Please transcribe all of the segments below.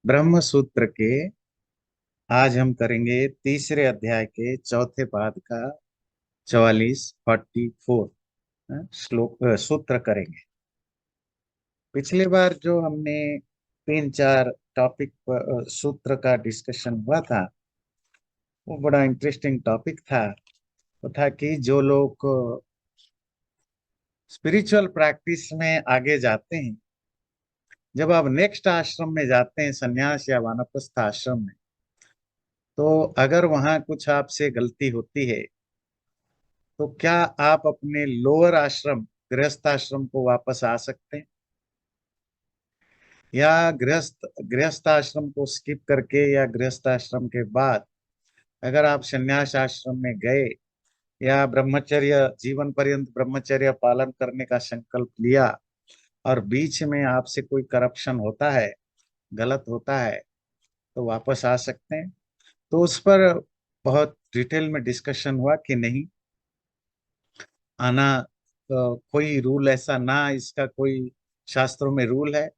ब्रह्म सूत्र के आज हम करेंगे तीसरे अध्याय के चौथे पाद का 44 श्लोक सूत्र करेंगे। पिछली बार जो हमने तीन चार टॉपिक सूत्र का डिस्कशन हुआ था, वो बड़ा इंटरेस्टिंग टॉपिक था। वो था कि जो लोग स्पिरिचुअल प्रैक्टिस में आगे जाते हैं, जब आप नेक्स्ट आश्रम में जाते हैं, संन्यास या वानप्रस्थ आश्रम में, तो अगर वहां कुछ आपसे गलती होती है तो क्या आप अपने लोअर आश्रम गृहस्थ आश्रम को वापस आ सकते हैं, या गृहस्थ आश्रम को स्किप करके या गृहस्थ आश्रम के बाद अगर आप संन्यास आश्रम में गए या ब्रह्मचर्य जीवन पर्यंत ब्रह्मचर्य पालन करने का संकल्प लिया और बीच में आपसे कोई करप्शन होता है, गलत होता है, तो वापस आ सकते हैं। तो उस पर बहुत डिटेल में डिस्कशन हुआ कि नहीं आना, कोई रूल ऐसा ना, इसका कोई शास्त्रों में रूल है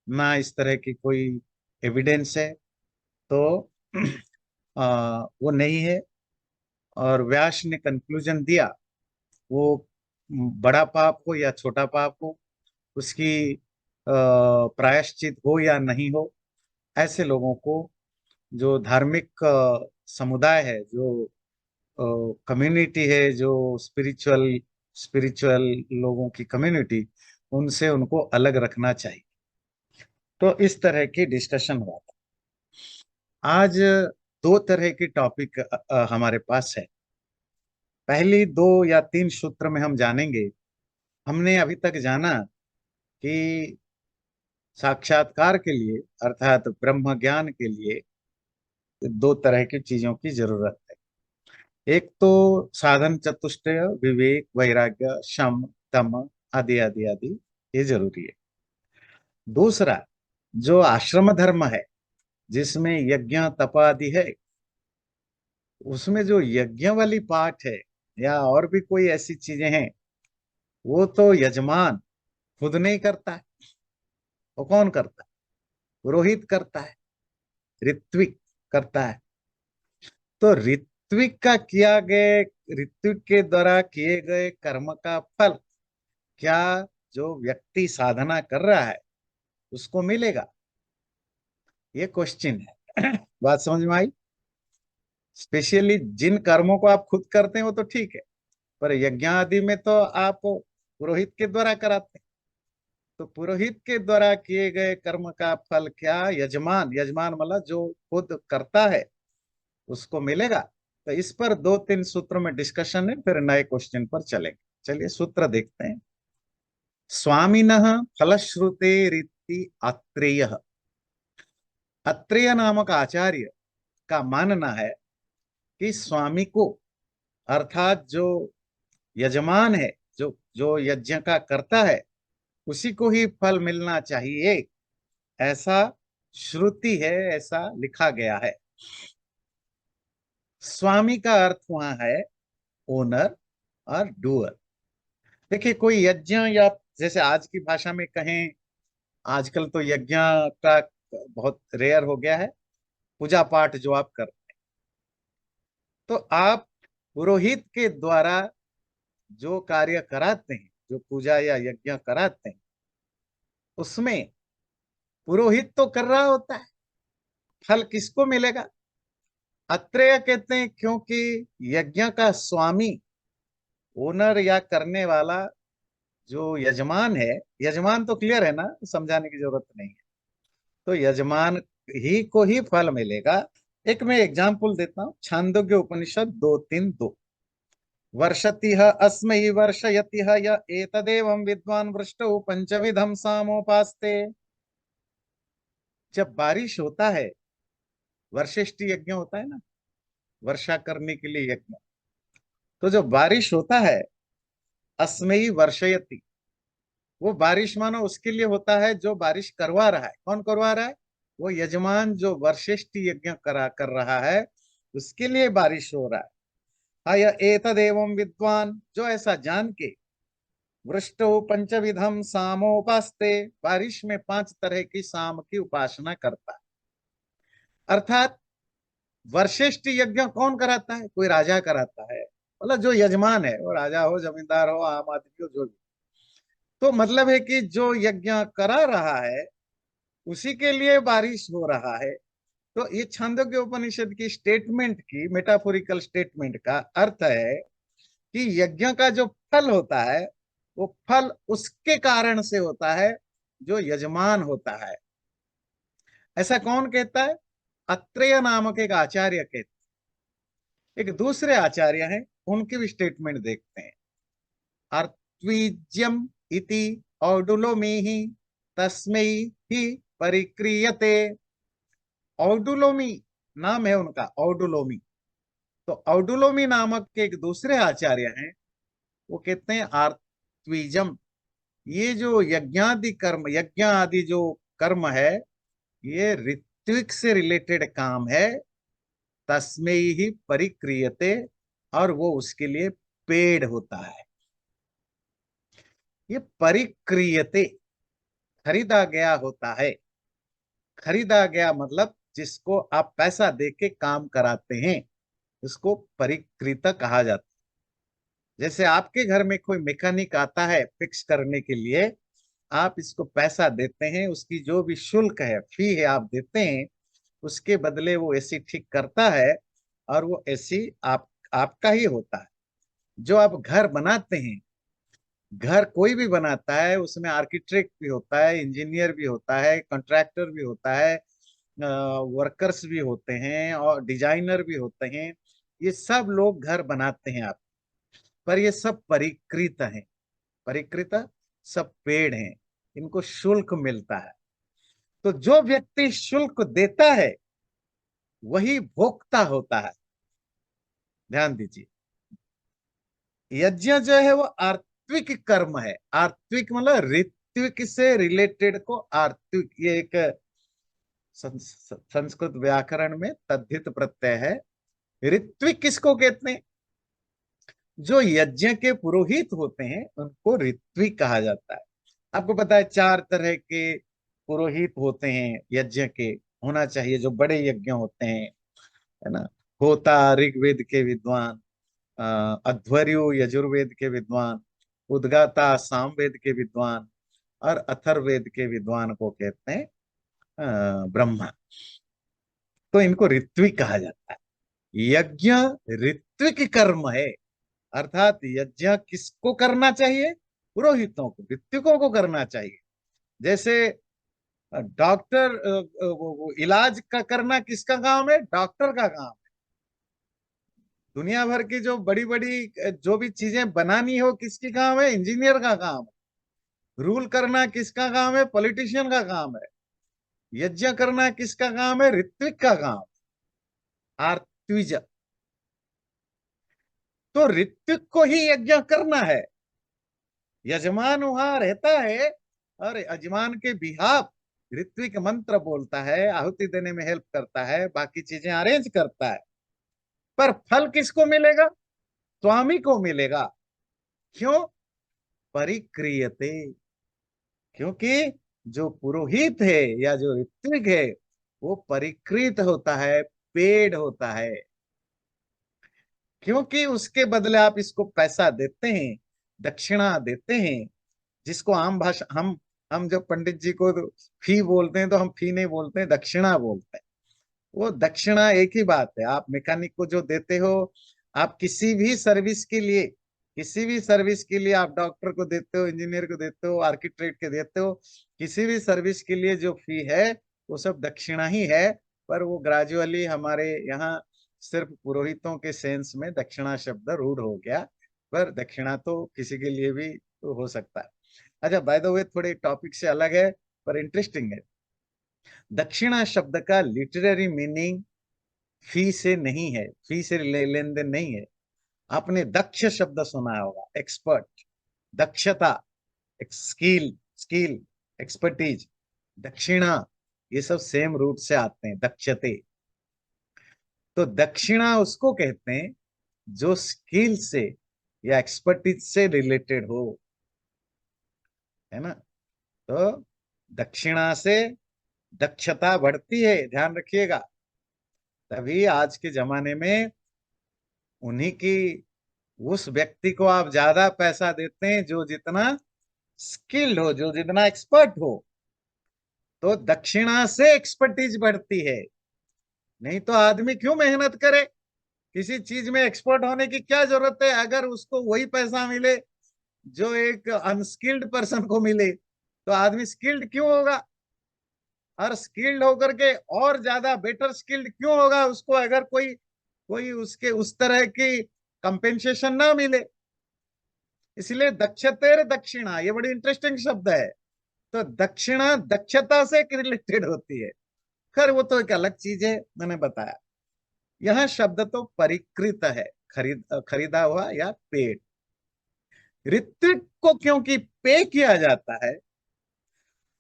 ना, इस तरह की कोई एविडेंस है। तो वो नहीं है। और व्यास ने कंक्लूजन दिया, वो बड़ा पाप हो या छोटा पाप हो, उसकी प्रायश्चित हो या नहीं हो, ऐसे लोगों को, जो धार्मिक समुदाय है, जो कम्युनिटी है, जो स्पिरिचुअल स्पिरिचुअल लोगों की कम्युनिटी, उनसे उनको अलग रखना चाहिए। तो इस तरह की डिस्कशन हुआ था। आज दो तरह की टॉपिक हमारे पास है। पहली दो या तीन सूत्र में हम जानेंगे, हमने अभी तक जाना कि साक्षात्कार के लिए अर्थात ब्रह्म ज्ञान के लिए दो तरह की चीजों की जरूरत है। एक तो साधन चतुष्टय, विवेक, वैराग्य, शम, दम आदि आदि आदि, ये जरूरी है। दूसरा जो आश्रम धर्म है, जिसमें यज्ञ तप आदि है, उसमें जो यज्ञ वाली पाठ है या और भी कोई ऐसी चीजें हैं, वो तो यजमान खुद नहीं करता है। वो कौन करता है? पुरोहित करता है, ऋत्विक करता है। तो ऋत्विक का किया गए, ऋत्विक के द्वारा किए गए कर्म का फल क्या जो व्यक्ति साधना कर रहा है उसको मिलेगा? ये क्वेश्चन है। बात समझ में आई? स्पेशली जिन कर्मों को आप खुद करते हैं वो तो ठीक है, पर यज्ञ आदि में तो आप पुरोहित के द्वारा कराते हैं। तो पुरोहित के द्वारा किए गए कर्म का फल क्या यजमान, यजमान मतलब जो खुद करता है, उसको मिलेगा? तो इस पर दो तीन सूत्रों में डिस्कशन है, फिर नए क्वेश्चन पर चलेंगे। चलिए सूत्र देखते हैं। स्वामिनः फलश्रुते रीति अत्रेय। अत्रेय नामक आचार्य का मानना है कि स्वामी को, अर्थात जो यजमान है, जो जो यज्ञ का करता है, उसी को ही फल मिलना चाहिए, ऐसा श्रुति है, ऐसा लिखा गया है। स्वामी का अर्थ वहां है ओनर और डूअर। देखिए कोई यज्ञ, या जैसे आज की भाषा में कहें, आजकल तो यज्ञ का बहुत रेयर हो गया है, पूजा पाठ जो आप कर, तो आप पुरोहित के द्वारा जो कार्य कराते हैं, जो पूजा या यज्ञ कराते हैं, उसमें पुरोहित तो कर रहा होता है, फल किसको मिलेगा? अत्रेय कहते हैं क्योंकि यज्ञ का स्वामी, ओनर या करने वाला जो यजमान है, यजमान तो क्लियर है ना, समझाने की जरूरत नहीं है। तो यजमान ही को ही फल मिलेगा। एक मैं एग्जाम्पल देता हूँ, छांदोग्य उपनिषद 2:3-2। वर्षति अस्मै वर्षयति य एतदेवं विद्वान वृष्टौ पंचविधम सामोपास्ते। जब बारिश होता है, वर्षेष्टि यज्ञ होता है ना, वर्षा करने के लिए यज्ञ, तो जब बारिश होता है, अस्मै वर्षयति, वो बारिश मानो उसके लिए होता है जो बारिश करवा रहा है। कौन करवा रहा है? वो यजमान जो वर्षेष्टि यज्ञ करा कर रहा है, उसके लिए बारिश हो रहा है। हाँ, एतदेवं विद्वान, जो ऐसा जान के, वृष्टो पंचविधम सामोपास्ते, बारिश में 5 तरह की साम की उपासना करता है। अर्थात वशिष्ठ यज्ञ कौन कराता है? कोई राजा कराता है, मतलब जो यजमान है, वो राजा हो, जमींदार हो, आम आदमी हो, जो भी। तो मतलब है कि जो यज्ञ करा रहा है उसी के लिए बारिश हो रहा है। तो ये छांदोग्य उपनिषद की स्टेटमेंट की मेटाफोरिकल स्टेटमेंट का अर्थ है कि यज्ञ का जो फल होता है वो फल उसके कारण से होता है जो यजमान होता है। ऐसा कौन कहता है? अत्रेय नामक एक आचार्य कहते। एक दूसरे आचार्य हैं, उनकी भी स्टेटमेंट देखते हैं। अर्त्वीज्यम इति औडुलोमी तस्मै ही परिक्रियते। औडुलोमी नाम है उनका, औडुलोमी। तो औडुलोमी नामक के एक दूसरे आचार्य हैं, वो कहते हैं आर्त्विजम, ये जो यज्ञादि कर्म, यज्ञ आदि जो कर्म है, ये ऋत्विक से रिलेटेड काम है। तस्मै ही परिक्रियते, और वो उसके लिए पेड़ होता है। ये परिक्रियते, खरीदा गया होता है। खरीदा गया मतलब जिसको आप पैसा दे के काम कराते हैं, उसको परिकृत कहा जाता है। जैसे आपके घर में कोई मैकेनिक आता है फिक्स करने के लिए, आप इसको पैसा देते हैं, उसकी जो भी शुल्क है, फी है, आप देते हैं, उसके बदले वो एसी ठीक करता है, और वो एसी आपका ही होता है। जो आप घर बनाते हैं, घर कोई भी बनाता है, उसमें आर्किटेक्ट भी होता है, इंजीनियर भी होता है, कॉन्ट्रैक्टर भी होता है, वर्कर्स भी होते हैं, और डिजाइनर भी होते हैं। ये सब लोग घर बनाते हैं आप, पर ये सब परिकृत हैं। परिकृत सब पेड़ हैं, इनको शुल्क मिलता है। तो जो व्यक्ति शुल्क देता है वही भोक्ता होता है। ध्यान दीजिए, यज्ञ जो है वो आर्त्विक कर्म है। आर्त्विक मतलब ऋत्विक से रिलेटेड को आर्त्विक, ये एक संस्कृत व्याकरण में तद्धित प्रत्यय है। ऋत्विक किसको कहते हैं? जो यज्ञ के पुरोहित होते हैं उनको ऋत्विक कहा जाता है। आपको पता है 4 तरह के पुरोहित होते हैं यज्ञ के, होना चाहिए जो बड़े यज्ञ होते हैं, है ना। होता ऋग्वेद के विद्वान, अध्वर्यु यजुर्वेद के विद्वान, उद्गाता सामवेद के विद्वान, और अथर्ववेद के विद्वान को कहते हैं ब्रह्मा। तो इनको ऋत्विक कहा जाता है। यज्ञ ऋत्विक कर्म है। अर्थात यज्ञ किसको करना चाहिए? पुरोहितों को, ऋत्विकों को करना चाहिए। जैसे डॉक्टर, वो इलाज का करना किसका काम है? डॉक्टर का काम है। दुनिया भर की जो बड़ी बड़ी जो भी चीजें बनानी हो, किसकी काम है? इंजीनियर का काम है। रूल करना किसका काम है? पॉलिटिशियन का काम है। यज्ञ करना किसका काम है? ऋत्विक का काम। आर्त्विज। तो ऋत्विक को ही यज्ञ करना है। यजमान वहां रहता है, और यजमान के बिहाफ ऋत्विक मंत्र बोलता है, आहुति देने में हेल्प करता है, बाकी चीजें अरेंज करता है। पर फल किसको मिलेगा? स्वामी को मिलेगा। क्यों? परिक्रियते। क्योंकि जो पुरोहित है या जो ऋत्विक है, वो परिकृत होता है, पेड़ होता है। क्योंकि उसके बदले आप इसको पैसा देते हैं, दक्षिणा देते हैं, जिसको आम भाषा, हम जब पंडित जी को फी बोलते हैं तो हम फी नहीं बोलते हैं, दक्षिणा बोलते हैं। वो दक्षिणा एक ही बात है। आप मैकेनिक को जो देते हो, आप किसी भी सर्विस के लिए, किसी भी सर्विस के लिए आप डॉक्टर को देते हो, इंजीनियर को देते हो, आर्किटेक्ट के देते हो, किसी भी सर्विस के लिए जो फी है वो सब दक्षिणा ही है। पर वो ग्रेजुअली हमारे यहाँ सिर्फ पुरोहितों के सेंस में दक्षिणा शब्द रूढ़ हो गया। पर दक्षिणा तो किसी के लिए भी तो हो सकता है। अच्छा, बाय द वे थोड़े टॉपिक से अलग है पर इंटरेस्टिंग है। दक्षिणा शब्द का लिटरेरी मीनिंग फी से नहीं है, फी से लेन देन नहीं है। आपने दक्ष शब्द सुना होगा, एक्सपर्ट, दक्षता, स्किल, स्किल, एक्सपर्टीज। दक्षिणा, ये सब सेम रूट से आते हैं, दक्षते। तो दक्षिणा उसको कहते हैं जो स्किल से या एक्सपर्टीज से रिलेटेड हो, है ना। तो दक्षिणा से दक्षता बढ़ती है, ध्यान रखिएगा। तभी आज के जमाने में उन्हीं की, उस व्यक्ति को आप ज्यादा पैसा देते हैं जो जितना स्किल्ड हो, जो जितना एक्सपर्ट हो। तो दक्षिणा से एक्सपर्टीज बढ़ती है। नहीं तो आदमी क्यों मेहनत करे? किसी चीज में एक्सपर्ट होने की क्या जरूरत है अगर उसको वही पैसा मिले जो एक अनस्किल्ड पर्सन को मिले? तो आदमी स्किल्ड क्यों होगा? और स्किल्ड होकर के और ज्यादा बेटर स्किल्ड क्यों होगा उसको, अगर कोई कोई उसके उस तरह की कंपेंसेशन ना मिले? इसलिए दक्षतेर दक्षिणा, ये बड़ी इंटरेस्टिंग शब्द है। तो दक्षिणा दक्षता से रिलेटेड होती है। खैर वो तो एक अलग चीज है, मैंने बताया। यह शब्द तो परिकृत है, खरीदा हुआ या पेड। ऋत्विक को क्योंकि पे किया जाता है,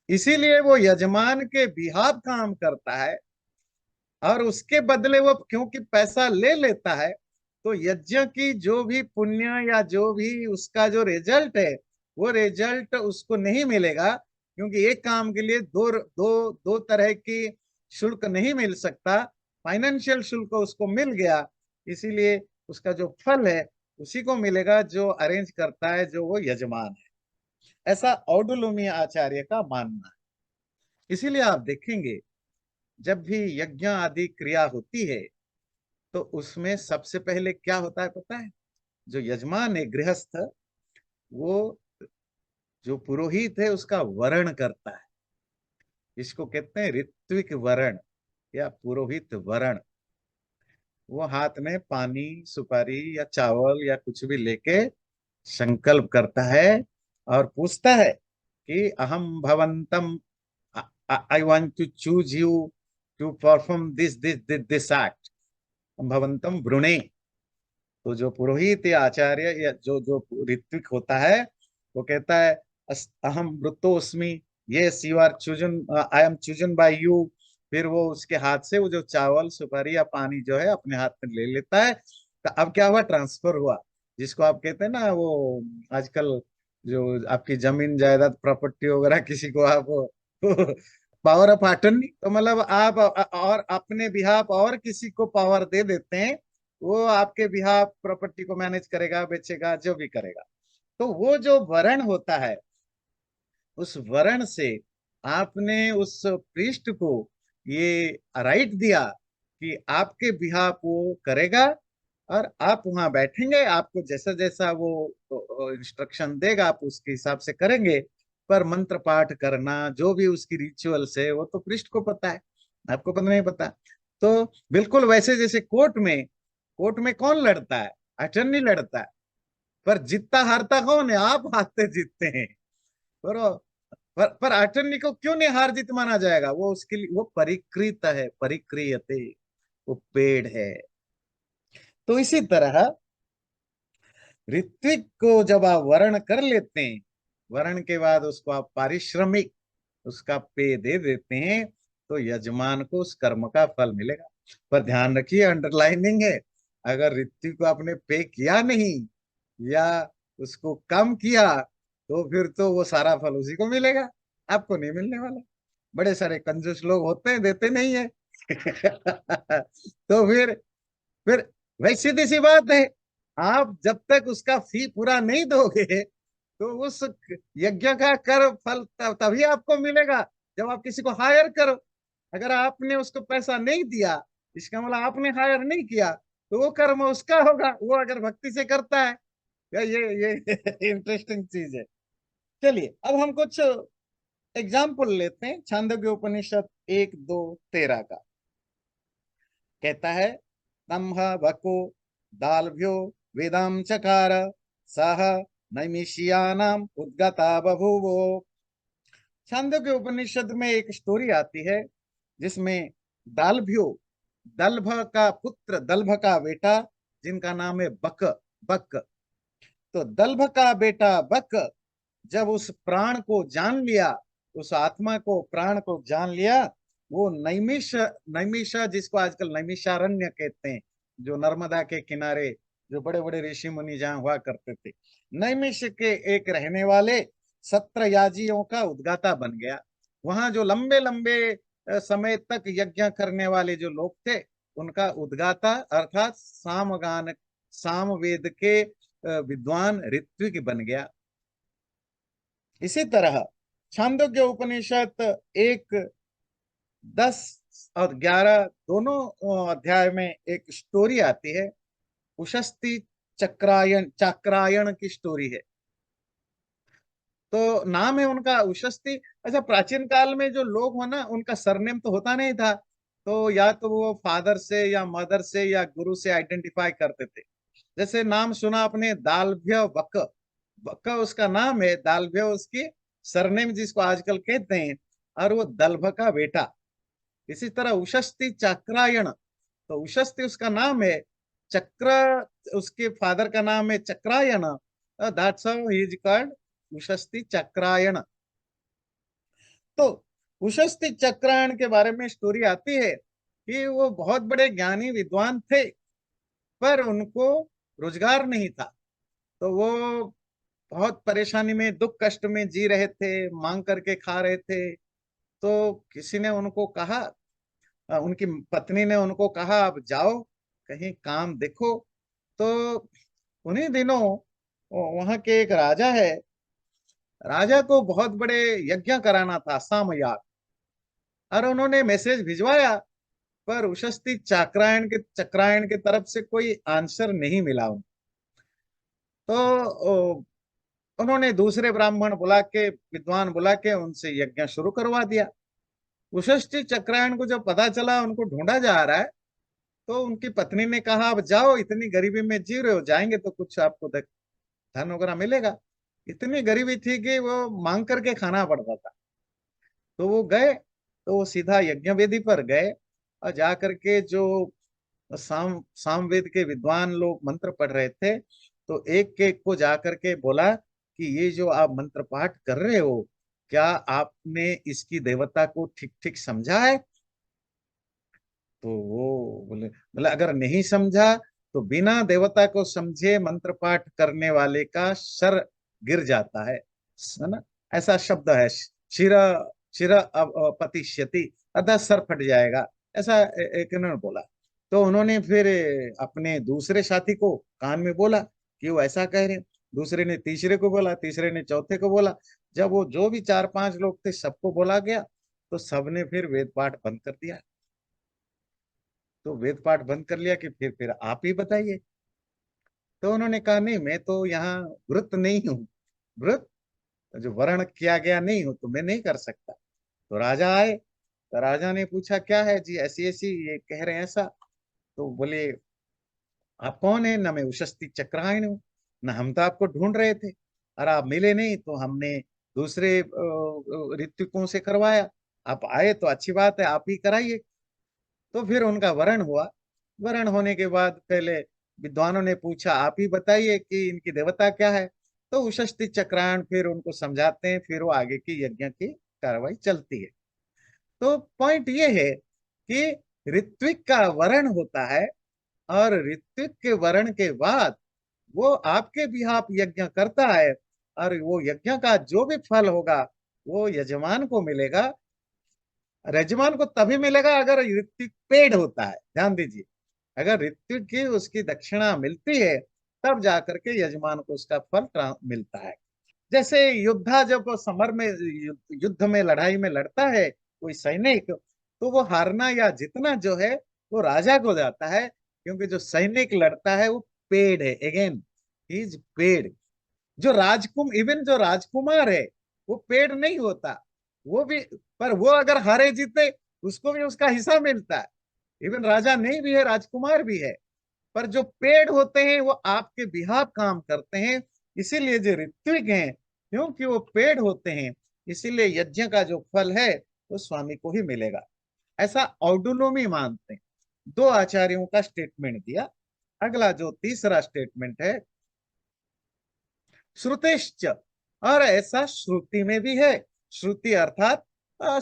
इसीलिए वो यजमान के बिहाफ काम करता है, और उसके बदले वो क्योंकि पैसा ले लेता है, तो यज्ञ की जो भी पुण्य या जो भी उसका जो रिजल्ट है, वो रिजल्ट उसको नहीं मिलेगा। क्योंकि एक काम के लिए दो दो दो तरह की शुल्क नहीं मिल सकता। फाइनेंशियल शुल्क उसको मिल गया, इसीलिए उसका जो फल है उसी को मिलेगा जो अरेंज करता है, जो वो यजमान है। ऐसा औडुलुमी आचार्य का मानना है। इसीलिए आप देखेंगे जब भी यज्ञ आदि क्रिया होती है, तो उसमें सबसे पहले क्या होता है पता है? जो यजमान है, गृहस्थ, वो जो पुरोहित है उसका वरण करता है। इसको कहते हैं ऋत्विक वरण या पुरोहित वरण। वो हाथ में पानी, सुपारी या चावल या कुछ भी लेके संकल्प करता है और पूछता है कि अहम भवंतम, I want to choose you to perform this this this act, भवंतम वृणे। तो जो पुरोहित या आचार्य या जो जो ऋत्विक होता है, वो कहता है अहम वृतोस्मि, yes you are chosen, I am chosen by you. फिर वो उसके हाथ से वो जो चावल, सुपारी या पानी जो है अपने हाथ में ले लेता है। तो अब क्या हुआ? ट्रांसफर हुआ। जिसको आप कहते हैं ना, वो आजकल जो आपकी जमीन जायदाद प्रॉपर्टी वगैरह किसी को आप पावर ऑफ अटर्नी, तो मतलब आप और अपने बिहाफ और किसी को पावर दे देते हैं, वो आपके बिहाफ प्रॉपर्टी को मैनेज करेगा, बेचेगा, जो भी करेगा। तो वो जो वरण होता है, उस वरण से आपने उस पृष्ठ को ये राइट दिया कि आपके बिहाफ वो करेगा, और आप वहां बैठेंगे, आपको जैसा जैसा वो इंस्ट्रक्शन देगा आप उसके हिसाब से करेंगे। पर मंत्र पाठ करना, जो भी उसकी रिचुअल्स है, वो तो पृष्ठ को पता है, आपको पता नहीं पता। तो बिल्कुल वैसे जैसे कोर्ट में कौन लड़ता है? अटर्नी लड़ता है। पर जीतता हारता कौन है? आप हारते जीतते हैं। पर पर अटर्नी को क्यों नहीं हार जीत माना जाएगा? वो उसके लिए वो परिकृत है, परिक्रियते, वो पेड़ है। तो इसी तरह ऋत्विक को जब आप वर्ण कर लेते हैं, वर्ण के बाद उसको आप पारिश्रमिक, उसका पे दे देते हैं, तो यजमान को उस कर्म का फल मिलेगा। पर ध्यान रखिए, अंडरलाइनिंग है, अगर ऋत्विक को आपने पे किया नहीं या उसको कम किया, तो फिर तो वो सारा फल उसी को मिलेगा, आपको नहीं मिलने वाला। बड़े सारे कंजूस लोग होते हैं, देते नहीं है। तो फिर वही सीधी सी बात है, आप जब तक उसका फी पूरा नहीं दोगे, तो उस यज्ञ का कर फल तभी आपको मिलेगा जब आप किसी को हायर करो। अगर आपने उसको पैसा नहीं दिया, इसका मतलब आपने हायर नहीं किया, तो वो कर्म उसका होगा, वो अगर भक्ति से करता है। ये इंटरेस्टिंग चीज है। चलिए अब हम कुछ एग्जाम्पल लेते हैं। छांदोग्य उपनिषद 1:2-13 का कहता है, तम्ह वको दालभ्यो वेदाम चकार, सह नैमिषियानाम उद्गता बभूवो। छांदोग्य उपनिषद में एक स्टोरी आती है जिसमें दालभ्यो, दल्भ का पुत्र, दल्भ का बेटा, जिनका नाम है बक, बक। तो दल्भ का बेटा बक जब उस प्राण को जान लिया, उस आत्मा को, प्राण को जान लिया, वो नैमिष, नैमिषा जिसको आजकल नैमिषारण्य कहते हैं, जो नर्मदा के किनारे जो बड़े बड़े ऋषि मुनि जहाँ हुआ करते थे, नैमिष के एक रहने वाले सत्र याजियों का उद्गाता बन गया। वहां जो लंबे लंबे समय तक यज्ञ करने वाले जो लोग थे, उनका उद्गाता अर्थात सामवेद के विद्वान ऋत्विक बन गया। इसी तरह छांदोग्य उपनिषद 1, 10 और 11 दोनों अध्याय में एक स्टोरी आती है। उशस्ती चाक्रायण की स्टोरी है। तो नाम है उनका उशस्ती। अच्छा, प्राचीन काल में जो लोग हो ना, उनका सरनेम तो होता नहीं था, तो या तो वो फादर से या मदर से या गुरु से आइडेंटिफाई करते थे। जैसे नाम सुना आपने दालभ्य वक, वक उसका नाम है, दालभ्य उसकी सरनेम जिसको आजकल कहते हैं, और वो दल्भ का बेटा। इसी तरह उशस्ती चक्रायण, तो उशस्ती उसका नाम है, चक्र उसके फादर का नाम है Chakrayana, that's how he is called Ushasti Chakrayana. तो उशस्ती चक्रायण के बारे में स्टोरी आती है कि वो बहुत बड़े ज्ञानी विद्वान थे, पर उनको रोजगार नहीं था। तो वो बहुत परेशानी में, दुख कष्ट में जी रहे थे, मांग करके खा रहे थे। तो किसी ने उनको कहा, उनकी पत्नी ने उनको कहा, अब जाओ कहीं काम देखो। तो उन्हीं दिनों वहां के एक राजा है, राजा को बहुत बड़े यज्ञ कराना था, साम याग, और उन्होंने मैसेज भिजवाया, पर उशस्ती चक्रायण के तरफ से कोई आंसर नहीं मिला उनको। तो उन्होंने दूसरे ब्राह्मण बुला के, विद्वान बुला के उनसे यज्ञ शुरू करवा दिया। उशस्ती चक्रायण को जब पता चला उनको ढूंढा जा रहा है, तो उनकी पत्नी ने कहा, अब जाओ, इतनी गरीबी में जी रहे हो, जाएंगे तो कुछ आपको धन वगैरह मिलेगा। इतनी गरीबी थी कि वो मांग करके खाना पड़ता था। तो वो गए, तो वो सीधा यज्ञ वेदी पर गए, और जा करके जो सामवेद के विद्वान लोग मंत्र पढ़ रहे थे, तो एक एक को जा करके बोला कि ये जो आप मंत्र पाठ कर रहे हो, क्या आपने इसकी देवता को ठीक ठीक समझा है? तो वो बोले बोले अगर नहीं समझा तो बिना देवता को समझे मंत्र पाठ करने वाले का सर गिर जाता है ना? ऐसा शब्द है, शिर शिर पतिष्यति, अर्थात सर फट जाएगा, ऐसा एक ने बोला। तो उन्होंने फिर अपने दूसरे साथी को कान में बोला कि वो ऐसा कह रहे हैं। दूसरे ने तीसरे को बोला, तीसरे ने चौथे को बोला। जब वो जो भी 4-5 लोग थे सबको बोला गया, तो सबने फिर वेद पाठ बंद कर दिया। तो वेद पाठ बंद कर लिया कि फिर आप ही बताइए। तो उन्होंने कहा, नहीं, मैं तो यहाँ वृत नहीं हूँ, वृत जो वर्ण किया गया नहीं हूँ, तो मैं नहीं कर सकता। तो राजा आए, तो राजा ने पूछा, क्या है जी, ऐसी ऐसी ये कह रहे हैं ऐसा। तो बोले, आप कौन है? ना मैं उशस्ती चक्रायण हूँ, ना हम तो आपको ढूंढ रहे थे, और आप मिले नहीं, तो हमने दूसरे ऋत्विकों से करवाया। आप आए तो अच्छी बात है, आप ही कराइए। तो फिर उनका वरण हुआ। वरण होने के बाद पहले विद्वानों ने पूछा, आप ही बताइए कि इनकी देवता क्या है। तो उशस्ती चक्रायण फिर उनको समझाते हैं, फिर वो आगे की यज्ञ की कार्रवाई चलती है। तो पॉइंट ये है कि ऋत्विक का वरण होता है, और ऋत्विक के वरण के बाद वो आपके बिहाफ यज्ञ करता है, और वो यज्ञ का जो भी फल होगा वो यजमान को मिलेगा। यजमान को तभी मिलेगा अगर ऋत्विक पेड़ होता है, ध्यान दीजिए। अगर ऋत्विक की उसकी दक्षिणा मिलती है, तब जाकर के यजमान को उसका फल मिलता है। जैसे योद्धा जब समर में, युद्ध में, लड़ाई में लड़ता है कोई सैनिक, तो वो हारना या जीतना जो है वो राजा को जाता है, क्योंकि जो सैनिक लड़ता है वो पेड़ है, अगेन इज पेड़। इवन जो राजकुमार है वो पेड़ नहीं होता, वो भी, पर वो अगर हारे जीते उसको भी उसका हिस्सा मिलता है। इवन राजा नहीं भी है, राजकुमार भी है, पर जो पेड़ होते हैं वो आपके बिहाफ काम करते हैं। इसीलिए जो ऋत्विक हैं, क्योंकि वो पेड़ होते हैं, इसीलिए यज्ञ का जो फल है वो स्वामी को ही मिलेगा, ऐसा ऑडोनोमी मानते हैं। दो आचार्यों का स्टेटमेंट दिया। अगला जो तीसरा स्टेटमेंट है, श्रुतेश्च, और ऐसा श्रुति में भी है। श्रुति अर्थात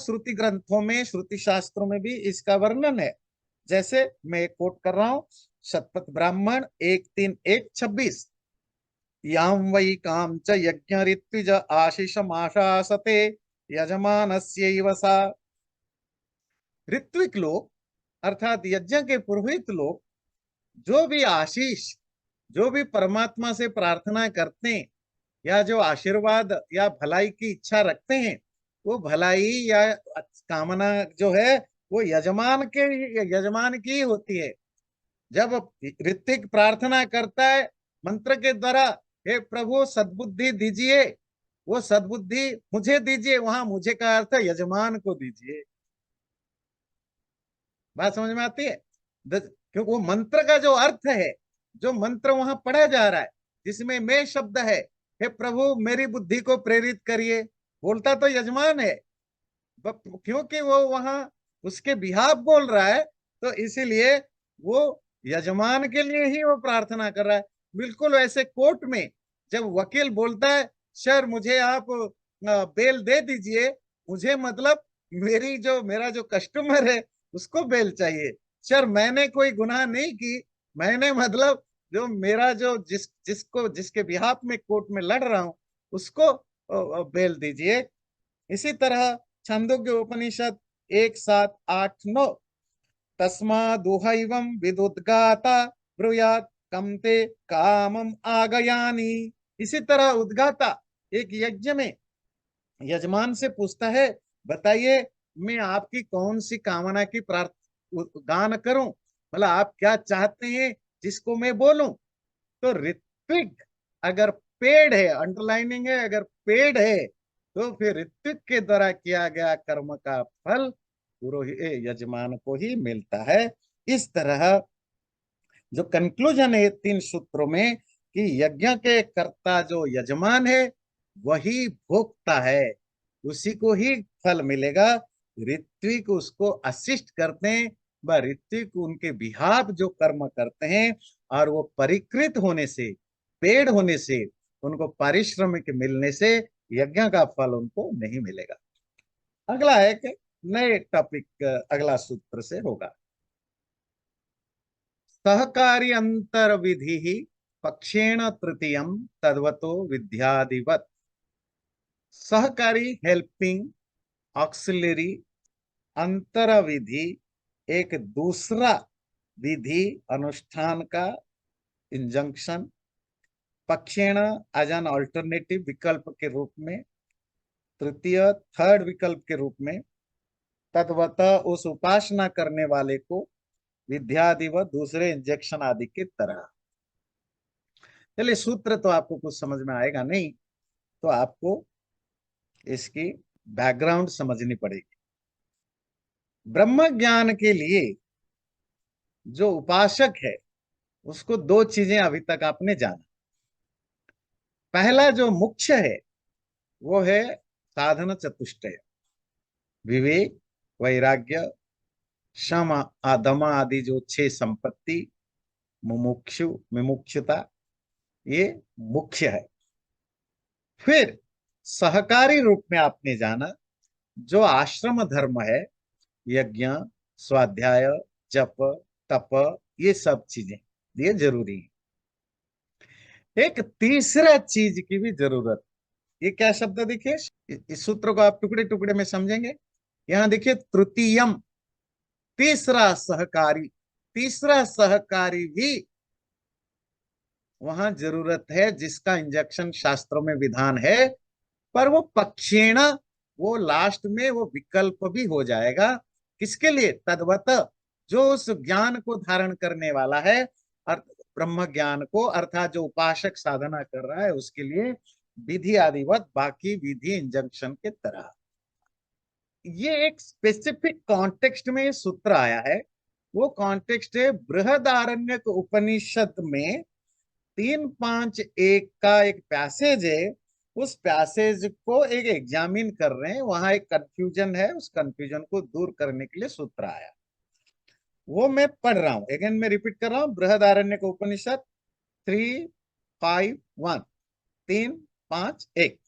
श्रुति ग्रंथों में, श्रुति शास्त्रों में भी इसका वर्णन है। जैसे मैं एक कोट कर रहा हूं, शतपथ ब्राह्मण 1:3:1:26, याम वै काम च यज्ञ ऋत्विज आशीषमाशासते यजमानस्यैव सा। ऋत्विक लोग अर्थात यज्ञ के पुरोहित लोग जो भी आशीष, जो भी परमात्मा से प्रार्थना करते हैं या जो आशीर्वाद या भलाई की इच्छा रखते हैं, वो भलाई या कामना जो है वो यजमान की होती है। जब ऋत्विक प्रार्थना करता है मंत्र के द्वारा, हे प्रभु सद्बुद्धि दीजिए, वो सद्बुद्धि मुझे दीजिए, वहां मुझे का अर्थ है यजमान को दीजिए। बात समझ में आती है? क्योंकि वो मंत्र का जो अर्थ है, जो मंत्र वहां पढ़ा जा रहा है, जिसमें मैं शब्द है, हे प्रभु मेरी बुद्धि को प्रेरित करिए, बोलता तो यजमान है। क्योंकि वो वहां उसके बिहाफ बोल रहा है, तो इसीलिए वो यजमान के लिए ही वो प्रार्थना कर रहा है। बिल्कुल वैसे कोर्ट में जब वकील बोलता है, सर मुझे आप बेल दे दीजिए, मुझे मतलब मेरा जो कस्टमर है उसको बेल चाहिए, सर मैंने कोई गुनाह नहीं की, मैंने मतलब जो मेरा जो जिसके बिहाफ में कोर्ट में लड़ रहा हूं उसको बेल दीजिए। इसी तरह छंदोग्य उपनिषद 1, 7, 8, 9, तस्मादुहैवं विदुद्गाता ब्रूयात् कमते कामम आगयानी। इसी तरह उद्गाता एक यज्ञ में यजमान से पूछता है, बताइए मैं आपकी कौन सी कामना की गान करूं, मतलब आप क्या चाहते हैं जिसको मैं बोलूं। तो ऋत्विक अगर पेड़ है, अंडरलाइनिंग है, अगर पेड़ है तो फिर ऋत्विक के द्वारा किया गया कर्म का फल पुरोहित यजमान को ही मिलता है। इस तरह जो कंक्लूजन है 3 सूत्रों में कि यज्ञ के कर्ता जो यजमान है वही भोक्ता है, उसी को ही फल मिलेगा। ऋत्विक उसको असिस्ट करते हैं, व ऋत्विक उनके बिहाफ जो कर्म करते हैं, और वो परिकृत होने से, पेड़ होने से, उनको पारिश्रमिक मिलने से यज्ञ का फल उनको नहीं मिलेगा। अगला है कि नए टॉपिक अगला सूत्र से होगा। सहकारी अंतर विधि पक्षेण तृतीयम तद्वतो विद्यादिवत। सहकारी हेल्पिंग ऑक्सिलरी, अंतर विधि एक दूसरा विधि अनुष्ठान का इंजंक्शन, पक्षेण एज एन ऑल्टरनेटिव विकल्प के रूप में, तृतीय थर्ड विकल्प के रूप में, तद्वत उस उपासना करने वाले को, विद्यादिवत दूसरे इंजेक्शन आदि की तरह। चलिए सूत्र तो आपको कुछ समझ में आएगा नहीं, तो आपको इसकी बैकग्राउंड समझनी पड़ेगी। ब्रह्म ज्ञान के लिए जो उपासक है उसको 2 चीजें अभी तक आपने जाना। पहला जो मुख्य है वो है साधन चतुष्टय, विवेक, वैराग्य, शम, दम आदि जो 6 संपत्ति, मुमुक्षुता, ये मुख्य है। फिर सहकारी रूप में आपने जाना जो आश्रम धर्म है, यज्ञ, स्वाध्याय, जप, तप, ये सब चीजें ये जरूरी है। एक तीसरा चीज की भी जरूरत, ये क्या शब्द देखिए, इस सूत्र को आप टुकड़े टुकड़े में समझेंगे। यहां देखिए तृतीयम, तीसरा सहकारी, तीसरा सहकारी भी वहां जरूरत है, जिसका इंजेक्शन शास्त्रों में विधान है, पर वो पक्षेण, वो लास्ट में वो विकल्प भी हो जाएगा। किसके लिए? तद्वत, जो उस ज्ञान को धारण करने वाला है, ब्रह्म ज्ञान को, अर्थात जो उपासक साधना कर रहा है उसके लिए विधि आदिवत, बाकी विधि इंजंक्शन के तरह। ये एक स्पेसिफिक कॉन्टेक्स्ट में ये सूत्र आया है। वो कॉन्टेक्स्ट है बृहदारण्यक उपनिषद में 3.5.1 का एक पैसेज है। उस पैसेज को एक एग्जामिन कर रहे हैं, वहां एक कंफ्यूजन है, उस कंफ्यूजन को दूर करने के लिए सूत्र आया, वो मैं पढ़ रहा हूं। अगेन मैं रिपीट कर रहा हूं, बृहदारण्यक उपनिषद 3.5.1, 3.5.1।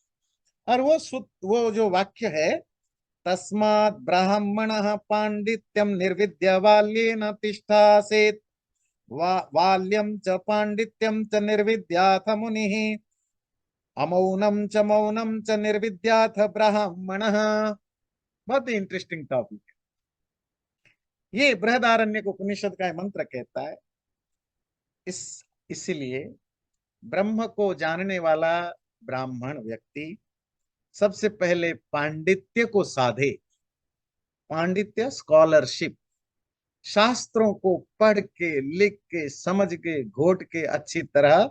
और वो जो वाक्य है, तस्मात् ब्राह्मणः पांडित्यम निर्विद्य बाल्येन तिष्ठासेत्, बाल्यम च पांडित्यम च निर्विद्याथ मुनिः, अमौनम च मौनम च निर्विद्याथ ब्राह्मणः। बहुत इंटरेस्टिंग टॉपिक है। ये बृहदारण्यक उपनिषद का मंत्र कहता है। इस इसलिए ब्रह्म को जानने वाला ब्राह्मण व्यक्ति सबसे पहले पांडित्य को साधे। पांडित्य स्कॉलरशिप, शास्त्रों को पढ़ के लिख के समझ के घोट के अच्छी तरह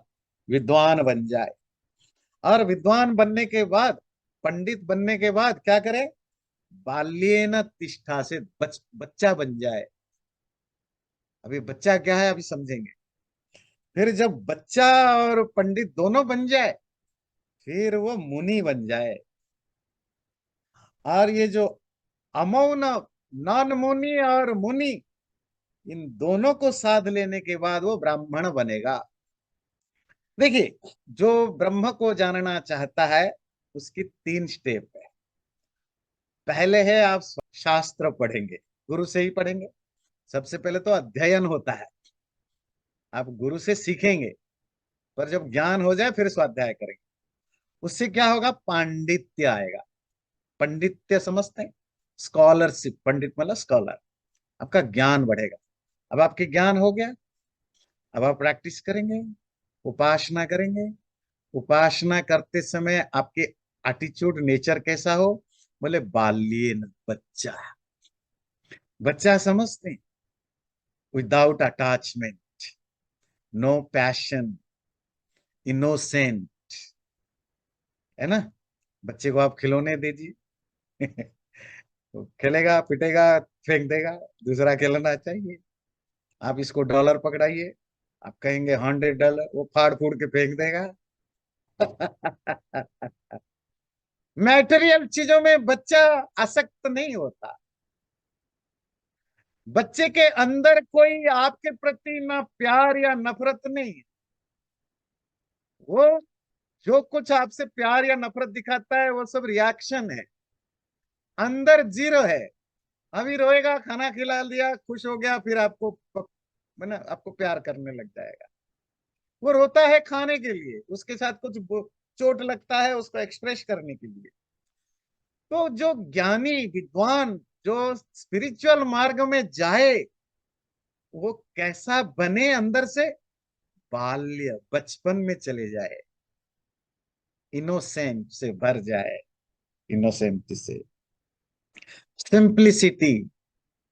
विद्वान बन जाए। और विद्वान बनने के बाद, पंडित बनने के बाद क्या करे? बाल्येन तिष्ठा से बच्चा बन जाए। अभी बच्चा क्या है अभी समझेंगे। फिर जब बच्चा और पंडित दोनों बन जाए, फिर वो मुनि बन जाए। और ये जो अमौन, नॉन मुनि और मुनि, इन दोनों को साध लेने के बाद वो ब्राह्मण बनेगा। देखिए, जो ब्रह्म को जानना चाहता है उसकी 3 स्टेप है। पहले है आप शास्त्र पढ़ेंगे, गुरु से ही पढ़ेंगे। सबसे पहले तो अध्ययन होता है, आप गुरु से सीखेंगे, पर जब ज्ञान हो जाए फिर स्वाध्याय करेंगे। उससे क्या होगा? पांडित्य आएगा। पंडित्य समझते हैं? स्कॉलरशिप, पंडित मतलब स्कॉलर। आपका ज्ञान बढ़ेगा। अब आपके ज्ञान हो गया, अब आप प्रैक्टिस करेंगे, उपासना करेंगे। उपासना करते समय आपके एटीट्यूड, नेचर कैसा हो? बोले बाल्येन, बच्चा। बच्चा समझते हैं? Without attachment, no passion, innocent, है ना? बच्चे को आप खिलौने दीजिए तो खेलेगा, पिटेगा, फेंक देगा, दूसरा खिलौना चाहिए। आप इसको डॉलर पकड़ाइए, आप कहेंगे $100, वो फाड़ फूड़ के फेंक देगा मैटेरियल चीजों में बच्चा आसक्त नहीं होता। बच्चे के अंदर कोई आपके प्रति ना प्यार या नफरत नहीं है। वो जो कुछ आपसे प्यार या नफरत दिखाता है वो सब रिएक्शन है, अंदर जीरो है। अभी रोएगा, खाना खिला दिया, खुश हो गया, फिर मैंने आपको प्यार करने लग जाएगा। वो रोता है खाने के लिए, उसके साथ कुछ चोट लगता है उसको एक्सप्रेस करने के लिए। तो जो ज्ञानी विद्वान, जो स्पिरिचुअल मार्ग में जाए, वो कैसा बने? अंदर से बाल्य, बचपन में चले जाए, इनोसेंट से भर जाए। इनोसेंट से सिंप्लिसिटी,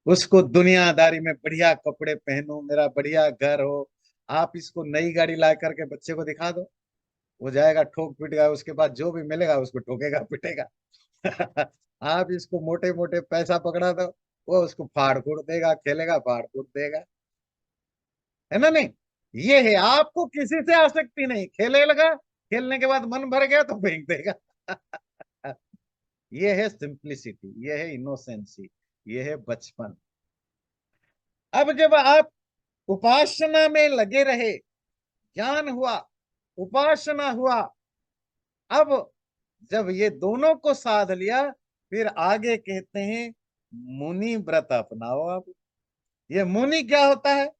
उसको दुनियादारी में बढ़िया कपड़े पहनो, मेरा बढ़िया घर हो। आप इसको नई गाड़ी ला करके बच्चे को दिखा दो, वो जाएगा ठोक पीटेगा, उसके बाद जो भी मिलेगा उसको ठोकेगा पिटेगा आप इसको मोटे मोटे पैसा पकड़ा दो, वो उसको फाड़ फूड़ देगा, खेलेगा, फाड़ फूड़ देगा। है ना? नहीं, ये है, आपको किसी से आसक्ति नहीं। खेले लगा, खेलने के बाद मन भर गया तो फेंक देगा ये है सिंप्लिसिटी, ये है इनोसेंसी, ये है बचपन। अब जब आप उपासना में लगे रहे, ज्ञान हुआ, उपासना हुआ, अब जब ये दोनों को साध लिया, फिर आगे कहते हैं मुनि व्रत अपनाओ। अब ये मुनि क्या होता है?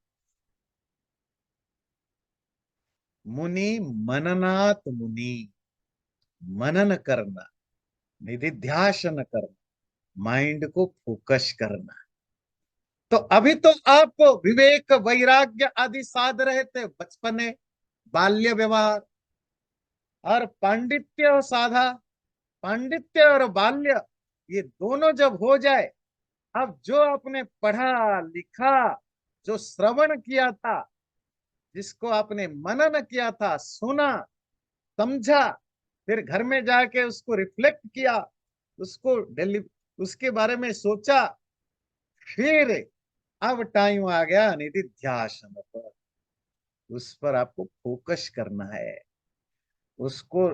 मुनि, मननात् मुनि, मनन करना, निधिध्यासन करना, माइंड को फोकस करना। तो अभी तो आप विवेक, वैराग्य आदि साध रहे थे बचपन में, बाल्य व्यवहार, और पांडित्य साधा। पांडित्य और बाल्य, ये दोनों जब हो जाए, अब जो आपने पढ़ा लिखा, जो श्रवण किया था, जिसको आपने मनन किया था, सुना, समझा, फिर घर में जाके उसको रिफ्लेक्ट किया, उसको डेली उसके बारे में सोचा, फिर अब टाइम आ गया निधिध्यासन पर। उस पर आपको फोकस करना है, उसको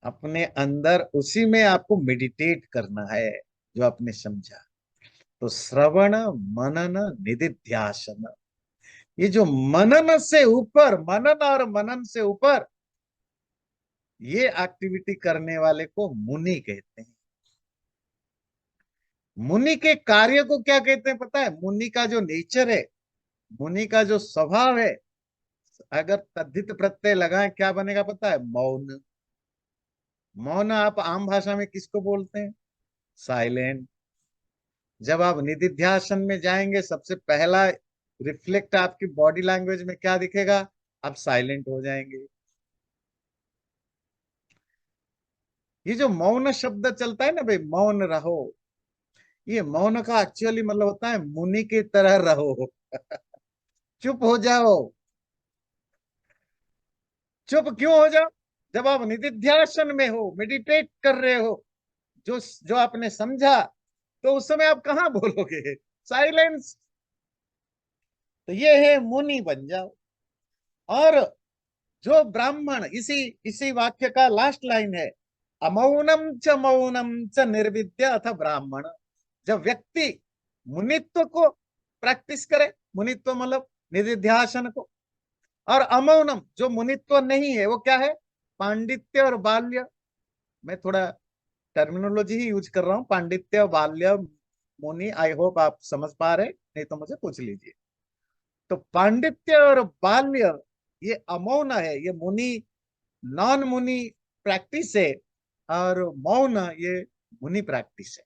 अपने अंदर, उसी में आपको मेडिटेट करना है जो आपने समझा। तो श्रवण, मनन, निधिध्यासन, ये जो मनन से ऊपर, मनन और मनन से ऊपर ये एक्टिविटी करने वाले को मुनि कहते हैं। मुनि के कार्य को क्या कहते हैं पता है? मुनि का जो नेचर है, मुनि का जो स्वभाव है, अगर तद्धित प्रत्यय लगाएं क्या बनेगा पता है? मौन। मौन आप आम भाषा में किसको बोलते हैं? साइलेंट। जब आप निदिध्यासन में जाएंगे, सबसे पहला रिफ्लेक्ट आपकी बॉडी लैंग्वेज में क्या दिखेगा? आप साइलेंट हो जाएंगे। ये जो मौन शब्द चलता है ना भाई, मौन रहो, ये मौन का एक्चुअली मतलब होता है मुनि की तरह रहो। चुप हो जाओ। चुप क्यों हो जाओ? जब आप निदिध्यासन में हो, मेडिटेट कर रहे हो, जो जो आपने समझा, तो उस समय आप कहाँ बोलोगे? साइलेंस। तो ये है मुनि बन जाओ। और जो ब्राह्मण, इसी इसी वाक्य का लास्ट लाइन है, मौनम च निर्विद्य अथ ब्राह्मण। जब व्यक्ति मुनित्व को प्रैक्टिस करे, मुनित्व मतलब निधिध्यासन को, और अमौनम जो मुनित्व नहीं है, वो क्या है? पांडित्य और बाल्य। मैं थोड़ा टर्मिनोलॉजी ही यूज कर रहा हूं, पांडित्य, बाल्य, मुनि। आई होप आप समझ पा रहे, नहीं तो मुझे पूछ लीजिए। तो पांडित्य और बाल्य ये अमौन है, ये मुनि, नॉन मुनि प्रैक्टिस है। और मौन ये मुनि प्रैक्टिस है।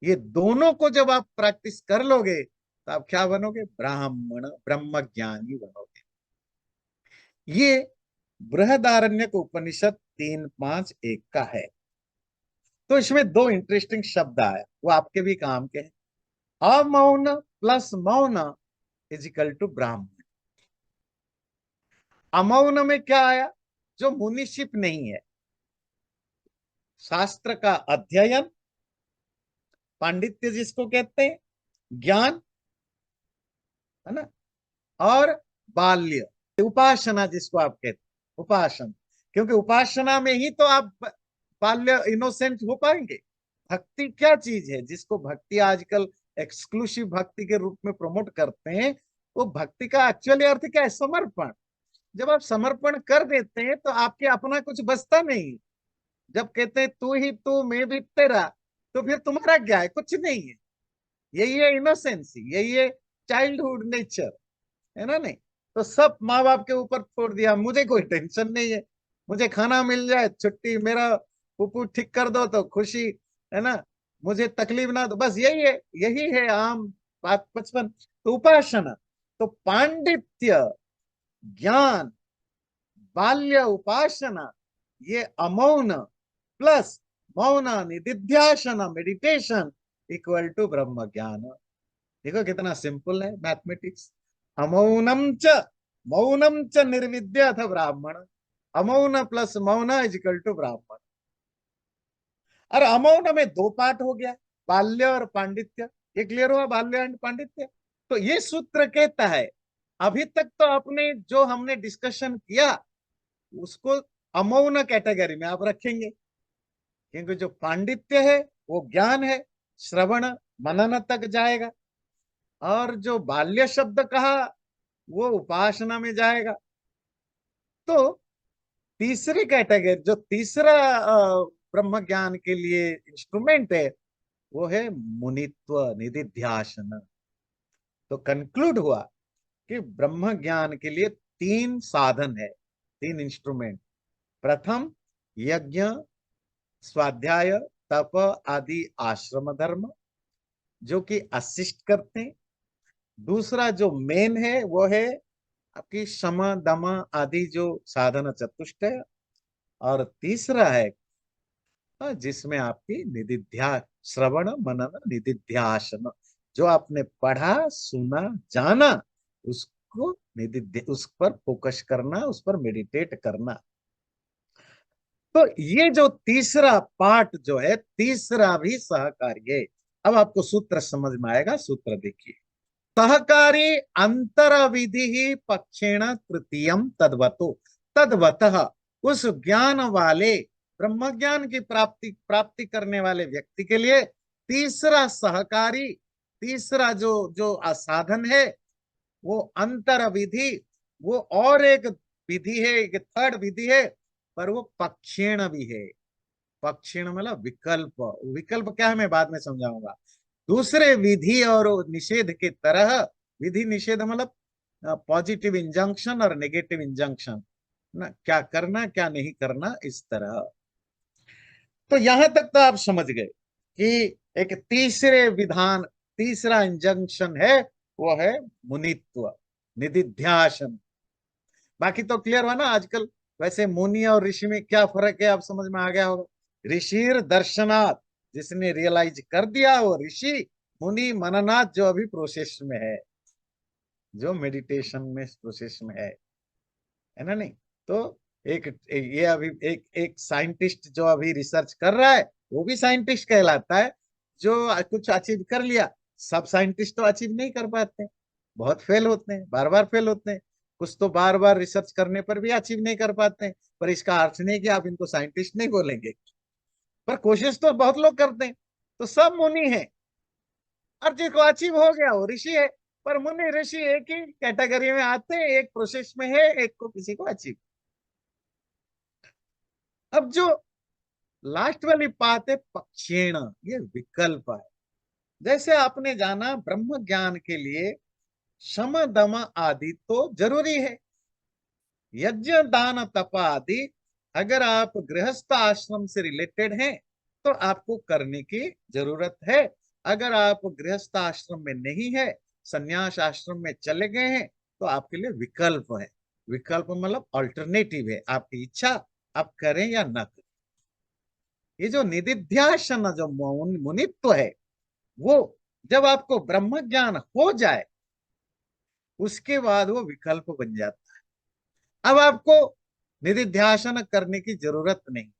ये दोनों को जब आप प्रैक्टिस कर लोगे, तो आप क्या बनोगे? ब्राह्मण, ब्रह्म ज्ञानी बनोगे। ये बृहदारण्यक उपनिषद 3.5.1 का है। तो इसमें दो इंटरेस्टिंग शब्द आया, वो आपके भी काम के हैं। अमौन प्लस मौन इज इक्वल टू ब्राह्मण। अमौन में क्या आया? जो मुनिशिप नहीं है, शास्त्र का अध्ययन, पांडित्य जिसको कहते हैं, ज्ञान, है ना, और बाल्य, उपासना जिसको आप कहते हैं, उपासना। क्योंकि उपासना में ही तो आप बाल्य इनोसेंट हो पाएंगे। भक्ति क्या चीज है? जिसको भक्ति आजकल एक्सक्लूसिव भक्ति के रूप में प्रमोट करते हैं, वो भक्ति का एक्चुअली अर्थ क्या है? समर्पण। जब आप समर्पण कर देते हैं, तो आपके अपना कुछ बचता नहीं। जब कहते हैं तू ही तू, मैं भी तेरा, तो फिर तुम्हारा क्या है? कुछ नहीं है। यही है इनोसेंसी, यही है चाइल्डहुड नेचर, है ना? नहीं तो सब माँ बाप के ऊपर छोड़ दिया, मुझे कोई टेंशन नहीं है, मुझे खाना मिल जाए, छुट्टी, मेरा पुप्पू ठीक कर दो तो खुशी, है ना, मुझे तकलीफ ना दो, बस यही है आम बात, बचपन। तो उपासना, तो पांडित्य, ज्ञान, बाल्य, उपासना, ये अमौन प्लस मौन, निदिध्यासन, मेडिटेशन इक्वल टू ब्रह्म ज्ञान। देखो कितना सिंपल है मैथमेटिक्स। अमौनम च, मौनम च निर्विद्य अथ ब्राह्मण। अमौन प्लस मौन इज इक्वल टू ब्राह्मण। और अमौन में दो पार्ट हो गया, बाल्य और पांडित्य। ये क्लियर हुआ, बाल्य एंड पांडित्य। तो ये सूत्र कहता है, अभी तक तो अपने जो हमने डिस्कशन किया, उसको अमौन कैटेगरी में आप रखेंगे। क्योंकि जो पांडित्य है वो ज्ञान है, श्रवण मनन तक जाएगा। और जो बाल्य शब्द कहा, वो उपासना में जाएगा। तो तीसरी कैटेगरी, जो तीसरा ब्रह्म ज्ञान के लिए इंस्ट्रूमेंट है, वो है मुनित्व, निधिध्यासन। तो कंक्लूड हुआ कि ब्रह्म ज्ञान के लिए तीन साधन है, तीन इंस्ट्रूमेंट। प्रथम, यज्ञ, स्वाध्याय, तप आदि आश्रम धर्म, जो कि असिस्ट करते हैं। दूसरा जो मेन है, वो है आपकी शम दम आदि जो साधन चतुष्ट है। और तीसरा है जिसमें आपकी निधिध्या, श्रवण मनन निधिध्यासन, जो आपने पढ़ा, सुना, जाना, उसको निधिध्य, उस पर फोकस करना, उस पर मेडिटेट करना। तो ये जो तीसरा पार्ट जो है, तीसरा भी सहकार्य है। अब आपको सूत्र समझ में आएगा। सूत्र देखिए, सहकारी अंतर विधि ही पक्षेण तृतीयम तद्वतो। तद्वतः, उस ज्ञान वाले, ब्रह्म ज्ञान की प्राप्ति प्राप्ति करने वाले व्यक्ति के लिए तीसरा सहकारी, तीसरा जो जो साधन है, वो अंतर विधि, वो और एक विधि है, एक थर्ड विधि है, पर वो पक्षेण भी है। पक्षीण मतलब विकल्प। विकल्प क्या है, मैं बाद में समझाऊंगा। दूसरे विधि और निषेध की तरह, विधि निषेध मतलब पॉजिटिव इंजंक्शन और नेगेटिव इंजंक्शन ना, क्या करना क्या नहीं करना, इस तरह। तो यहां तक तो आप समझ गए कि एक तीसरे विधान, तीसरा इंजंक्शन है, वो है मुनित्व, निदिध्यासन। बाकी तो क्लियर हुआ ना आजकल। वैसे मुनि और ऋषि में क्या फर्क है, आप समझ में आ गया होगा। ऋषिर दर्शनाथ, जिसने रियलाइज कर दिया वो ऋषि। मुनि मननाथ, जो अभी प्रोसेस में है, जो मेडिटेशन में प्रोसेस में है ना। नहीं तो एक ये अभी एक एक साइंटिस्ट जो अभी रिसर्च कर रहा है, वो भी साइंटिस्ट कहलाता है। जो कुछ अचीव कर लिया, सब साइंटिस्ट तो अचीव नहीं कर पाते, बहुत फेल होते हैं, बार बार फेल होते हैं। कुछ तो बार बार रिसर्च करने पर भी अचीव नहीं कर पाते हैं। पर इसका अर्थ नहीं कि आप इनको साइंटिस्ट नहीं बोलेंगे, पर कोशिश तो बहुत लोग करते हैं। तो सब मुनि है, और जिसको अचीव हो गया वो ऋषि है। पर मुनि ऋषि एक ही कैटेगरी में आते हैं, एक प्रोसेस में है, एक को किसी को अचीव। अब जो लास्ट वाली बात है पक्षेण, ये विकल्प है। जैसे आपने जाना ब्रह्म ज्ञान के लिए शम दम आदि तो जरूरी है, यज्ञ दान तप आदि। अगर आप गृहस्थ आश्रम से रिलेटेड हैं तो आपको करने की जरूरत है। अगर आप गृहस्थ आश्रम में नहीं है, संन्यास आश्रम में चले गए हैं, तो आपके लिए विकल्प है। विकल्प मतलब अल्टरनेटिव है, आपकी इच्छा, आप करें या ना करें। ये जो निदिध्यासन, जो मुनित्व है, वो जब आपको ब्रह्म ज्ञान हो जाए, उसके बाद वो विकल्प बन जाता है। अब आपको निदिध्यासन करने की जरूरत नहीं।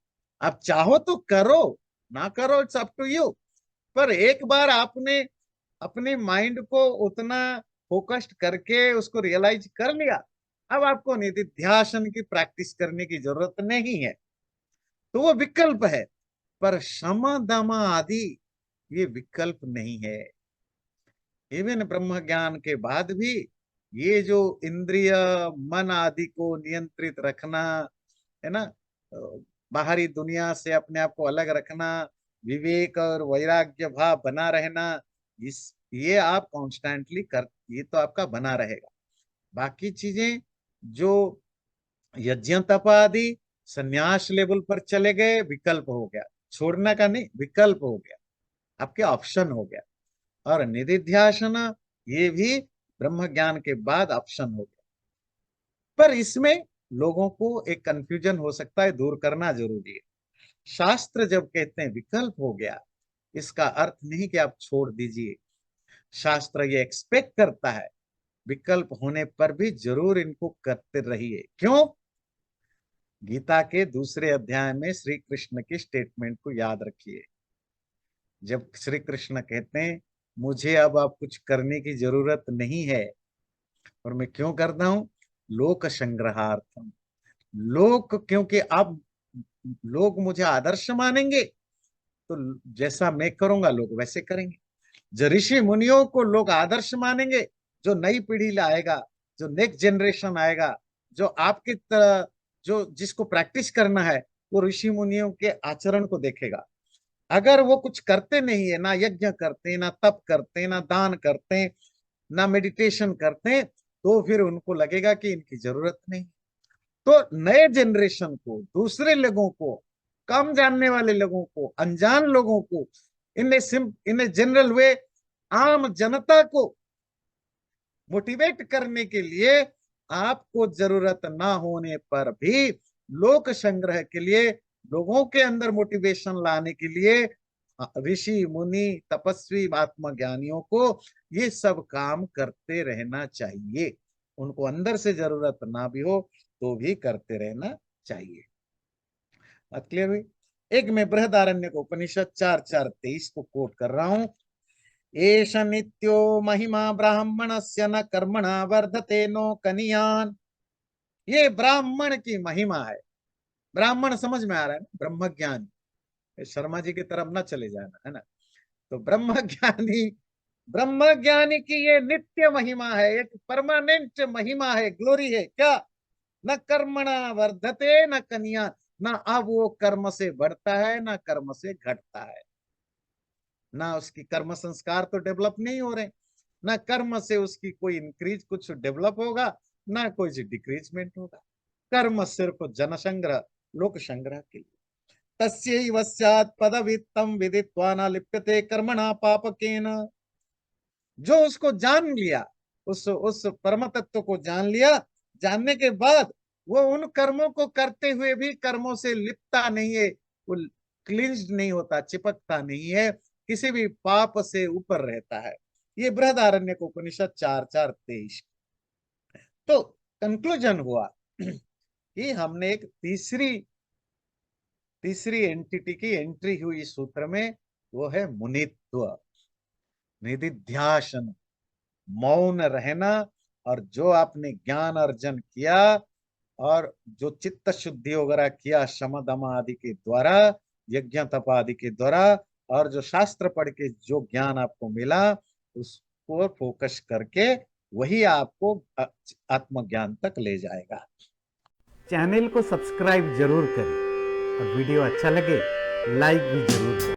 आप चाहो तो करो, ना करो, इट्स अप टू यू। पर एक बार आपने अपने माइंड को उतना फोकस्ड करके उसको रियलाइज कर लिया, अब आपको निदिध्यासन की प्रैक्टिस करने की जरूरत नहीं है। तो वो विकल्प है। पर शम दम आदि ये विकल्प नहीं है। इवन ब्रह्म ज्ञान के बाद भी ये जो इंद्रिय मन आदि को नियंत्रित रखना, है ना, बाहरी दुनिया से अपने आप को अलग रखना, विवेक और वैराग्य भाव बना रहना, इस ये आप कॉन्स्टेंटली कर, ये तो आपका बना रहेगा। बाकी चीजें जो यज्ञ तप आदि संन्यास लेवल पर चले गए, विकल्प हो गया, छोड़ने का नहीं, विकल्प हो गया, आपके ऑप्शन हो गया। और निधिध्यासन, ये भी ब्रह्म ज्ञान के बाद ऑप्शन हो गया। पर इसमें लोगों को एक कंफ्यूजन हो सकता है, दूर करना जरूरी है। शास्त्र जब कहते हैं विकल्प हो गया, इसका अर्थ नहीं कि आप छोड़ दीजिए। शास्त्र ये एक्सपेक्ट करता है विकल्प होने पर भी जरूर इनको करते रहिए। क्यों? गीता के दूसरे अध्याय में श्री कृष्ण की स्टेटमेंट को याद रखिए। जब श्री कृष्ण कहते हैं मुझे अब आप कुछ करने की जरूरत नहीं है, और मैं क्यों करता हूं? लोक संग्रहार्थम। लोक, क्योंकि अब लोग मुझे आदर्श मानेंगे, तो जैसा मैं करूंगा लोग वैसे करेंगे। जो ऋषि मुनियों को लोग आदर्श मानेंगे, जो नई पीढ़ी लाएगा, जो नेक्स्ट जनरेशन आएगा, जो आपकी तरह, जो जिसको प्रैक्टिस करना है, वो ऋषि मुनियों के आचरण को देखेगा। अगर वो कुछ करते नहीं है, ना यज्ञ करते, ना तप करते, ना दान करते, ना मेडिटेशन करते, तो फिर उनको लगेगा कि इनकी जरूरत नहीं। तो नए जनरेशन को, दूसरे लोगों को, कम जानने वाले लोगों को, अनजान लोगों को, इन जनरल वे, आम जनता को मोटिवेट करने के लिए, आपको जरूरत ना होने पर भी लोक संग्रह के लिए, लोगों के अंदर मोटिवेशन लाने के लिए, ऋषि मुनि तपस्वी आत्मज्ञानियों को ये सब काम करते रहना चाहिए। उनको अंदर से जरूरत ना भी हो तो भी करते रहना चाहिए। बात क्लियर हुई? एक मैं बृहदारण्यक उपनिषद 4:4-23 को कोट कर रहा हूं। एष नित्यो महिमा ब्राह्मणस्य न कर्मणा वर्धते नो कनियान। ये ब्राह्मण की महिमा है। ब्राह्मण समझ में आ रहा है ना, ब्रह्मज्ञानी। शर्मा जी की तरफ ना चले जाना, है ना। तो ब्रह्मज्ञानी, ब्रह्मज्ञानी की ये नित्य महिमा है, एक परमानेंट महिमा है, ग्लोरी है। क्या? न कर्मणा वर्धते न कन्या। ना अब वो कर्म से बढ़ता है, ना कर्म से घटता है। ना उसकी कर्म संस्कार तो डेवलप नहीं हो रहे, ना कर्म से उसकी कोई इंक्रीज कुछ डेवलप होगा, ना कोई डिक्रीजमेंट होगा। कर्म सिर्फ जनसंग्रह, लोक संग्रह के लिए। तस्यैव स्यात् पदवित्तं विदित्वा न लिप्यते कर्मणा पापकेन। जो उसको जान लिया, उस परम तत्व को जान लिया, जानने के बाद वो उन कर्मों को करते हुए भी कर्मों से लिपटा नहीं है, वो क्लिंज्ड नहीं होता, चिपकता नहीं है, किसी भी पाप से ऊपर रहता है। ये बृहदारण्यक उपनिषद 4:4-23। तो कंक्लूजन हुआ कि हमने एक तीसरी एंटिटी की एंट्री हुई इस सूत्र में, वो है मुनित्व, निधिध्यासन, मौन रहना। और जो आपने ज्ञान अर्जन किया और जो चित्त शुद्धि वगैरह किया शम दम आदि के द्वारा, यज्ञ तप आदि के द्वारा, और जो शास्त्र पढ़ के जो ज्ञान आपको मिला, उसको फोकस करके वही आपको आत्मज्ञान तक ले जाएगा। चैनल को सब्सक्राइब जरूर करें और वीडियो अच्छा लगे लाइक भी जरूर करें।